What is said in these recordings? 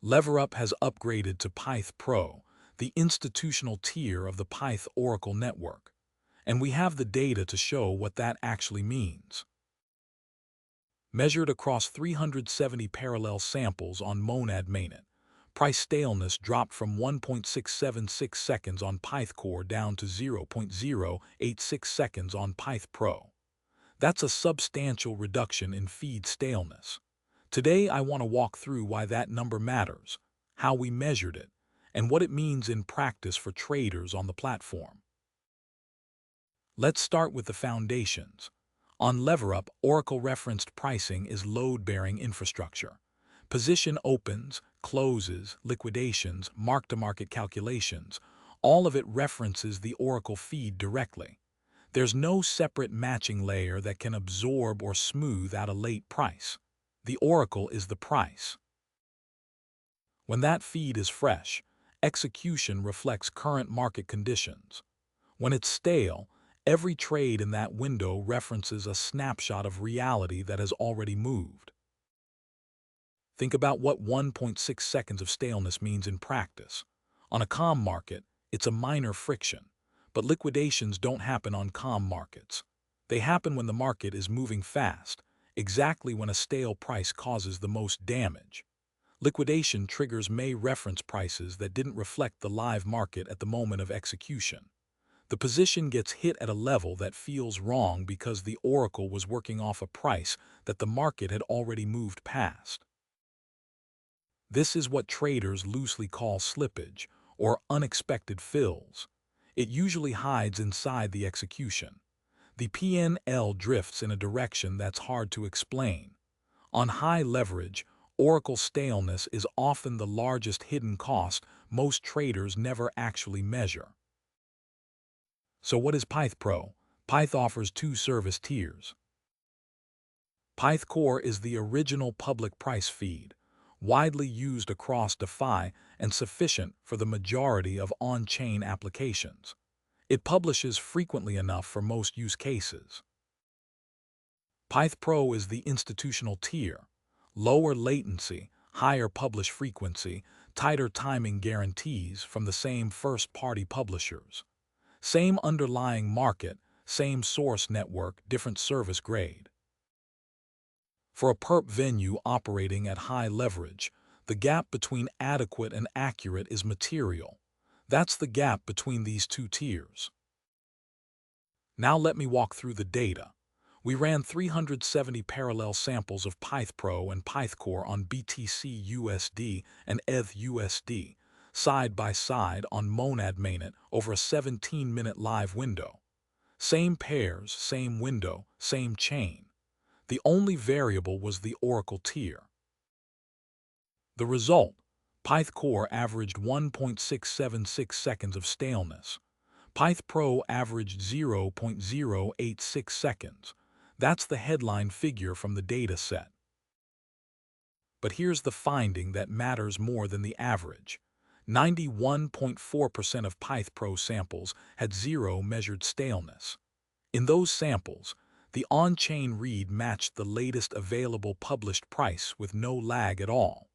LeverUp has upgraded to Pyth Pro, the institutional tier of the Pyth Oracle network, and we have the data to show what that actually means. Measured across 370 parallel samples on Monad mainnet, price staleness dropped from 1.676 seconds on Pyth Core down to 0.086 seconds on Pyth Pro. That's a substantial reduction in feed staleness. Today I want to walk through why that number matters, how we measured it, and what it means in practice for traders on the platform. Let's start with the foundations. On LeverUp, Oracle-referenced pricing is load-bearing infrastructure. Position opens, closes, liquidations, mark-to-market calculations, all of it references the Oracle feed directly. There's no separate matching layer that can absorb or smooth out a late price. The Oracle is the price. When that feed is fresh, execution reflects current market conditions. When it's stale, every trade in that window references a snapshot of reality that has already moved. Think about what 1.6 seconds of staleness means in practice. On a calm market, it's a minor friction, but liquidations don't happen on calm markets. They happen when the market is moving fast, exactly when a stale price causes the most damage. Liquidation triggers may reference prices that didn't reflect the live market at the moment of execution. The position gets hit at a level that feels wrong because the Oracle was working off a price that the market had already moved past. This is what traders loosely call slippage, or unexpected fills. It usually hides inside the execution. The PNL drifts in a direction that's hard to explain. On high leverage, Oracle staleness is often the largest hidden cost most traders never actually measure. So what is Pyth Pro? Pyth offers two service tiers. Pyth Core is the original public price feed, widely used across DeFi and sufficient for the majority of on-chain applications. It publishes frequently enough for most use cases. Pyth Pro is the institutional tier. Lower latency, higher publish frequency, tighter timing guarantees from the same first-party publishers. Same underlying market, same source network, different service grade. For a perp venue operating at high leverage, the gap between adequate and accurate is material. That's the gap between these two tiers. Now let me walk through the data. We ran 370 parallel samples of Pyth Pro and Pyth Core on BTC USD and ETH USD, side by side on Monad mainnet over a 17-minute live window. Same pairs, same window, same chain. The only variable was the Oracle tier. The result, Pyth Core averaged 1.676 seconds of staleness. Pyth Pro averaged 0.086 seconds. That's the headline figure from the data set. But here's the finding that matters more than the average. 91.4% of Pyth Pro samples had zero measured staleness. In those samples, the on-chain read matched the latest available published price with no lag at all.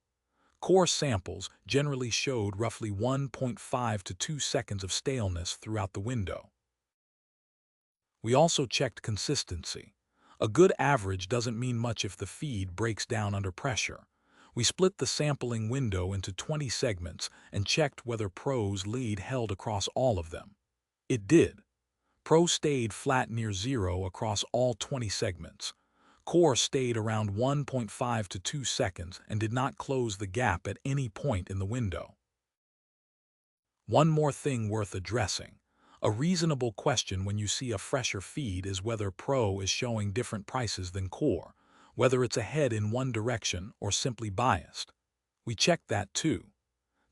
Core samples generally showed roughly 1.5 to 2 seconds of staleness throughout the window. We also checked consistency. A good average doesn't mean much if the feed breaks down under pressure. We split the sampling window into 20 segments and checked whether Pro's lead held across all of them. It did. Pro stayed flat near zero across all 20 segments. Core stayed around 1.5 to 2 seconds and did not close the gap at any point in the window. One more thing worth addressing. A reasonable question when you see a fresher feed is whether Pro is showing different prices than Core, whether it's ahead in one direction or simply biased. We checked that too.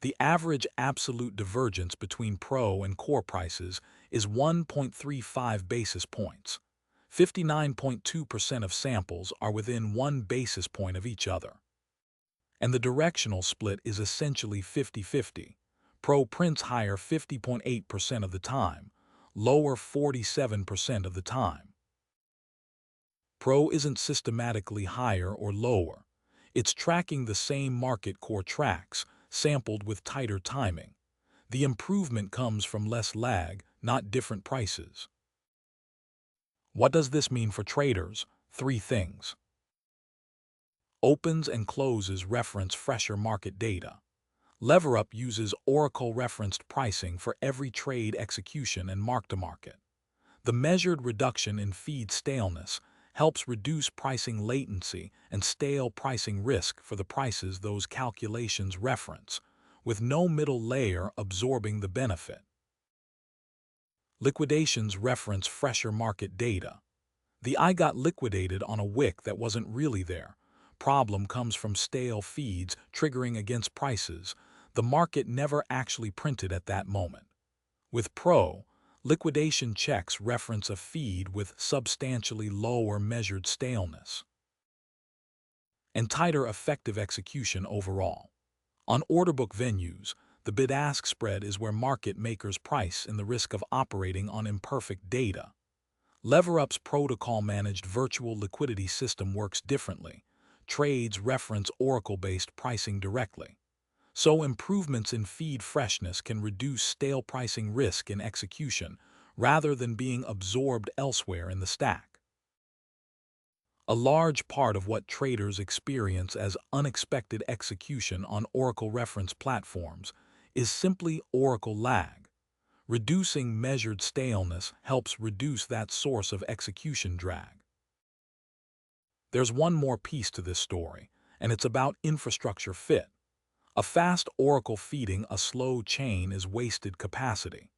The average absolute divergence between Pro and Core prices is 1.35 basis points. 59.2% of samples are within 1 basis point of each other. And the directional split is essentially 50-50. Pro prints higher 50.8% of the time, lower 47% of the time. Pro isn't systematically higher or lower. It's tracking the same market core tracks, sampled with tighter timing. The improvement comes from less lag, not different prices. What does this mean for traders? Three things. Opens and closes reference fresher market data. LeverUp uses Oracle-referenced pricing for every trade execution and mark-to-market. The measured reduction in feed staleness helps reduce pricing latency and stale pricing risk for the prices those calculations reference, with no middle layer absorbing the benefit. Liquidations reference fresher market data. The I got liquidated on a wick that wasn't really there. Problem comes from stale feeds triggering against prices the market never actually printed at that moment. With Pro, liquidation checks reference a feed with substantially lower measured staleness and tighter effective execution overall. On order book venues, the bid-ask spread is where market makers price in the risk of operating on imperfect data. LeverUp's protocol-managed virtual liquidity system works differently. Trades reference Oracle-based pricing directly. So improvements in feed freshness can reduce stale pricing risk in execution rather than being absorbed elsewhere in the stack. A large part of what traders experience as unexpected execution on Oracle reference platforms is simply Oracle lag. Reducing measured staleness helps reduce that source of execution drag. There's one more piece to this story, and it's about infrastructure fit. A fast Oracle feeding a slow chain is wasted capacity.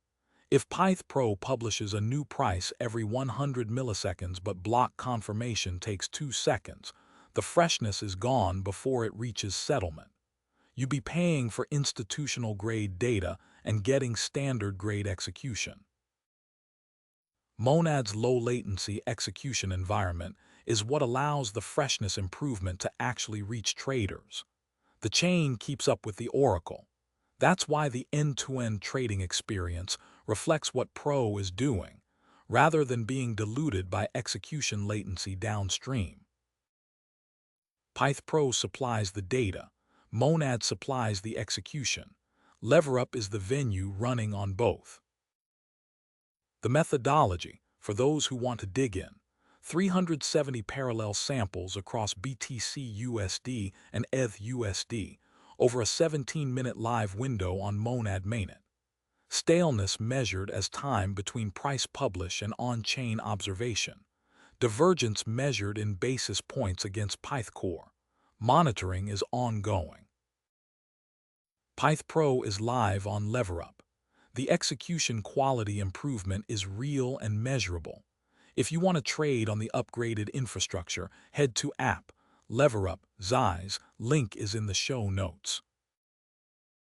If Pyth Pro publishes a new price every 100 milliseconds but block confirmation takes 2 seconds, the freshness is gone before it reaches settlement. You'd be paying for institutional-grade data and getting standard-grade execution. Monad's low-latency execution environment is what allows the freshness improvement to actually reach traders. The chain keeps up with the Oracle. That's why the end-to-end trading experience reflects what Pro is doing, rather than being diluted by execution latency downstream. Pyth Pro supplies the data. Monad supplies the execution. LeverUp is the venue running on both. The methodology, for those who want to dig in. 370 parallel samples across BTC/USD and ETH/USD over a 17-minute live window on Monad mainnet. Staleness measured as time between price publish and on-chain observation. Divergence measured in basis points against Pyth Core. Monitoring is ongoing. Pyth Pro is live on LeverUp. The execution quality improvement is real and measurable. If you want to trade on the upgraded infrastructure, head to app, LeverUp, Zeiss, link is in the show notes.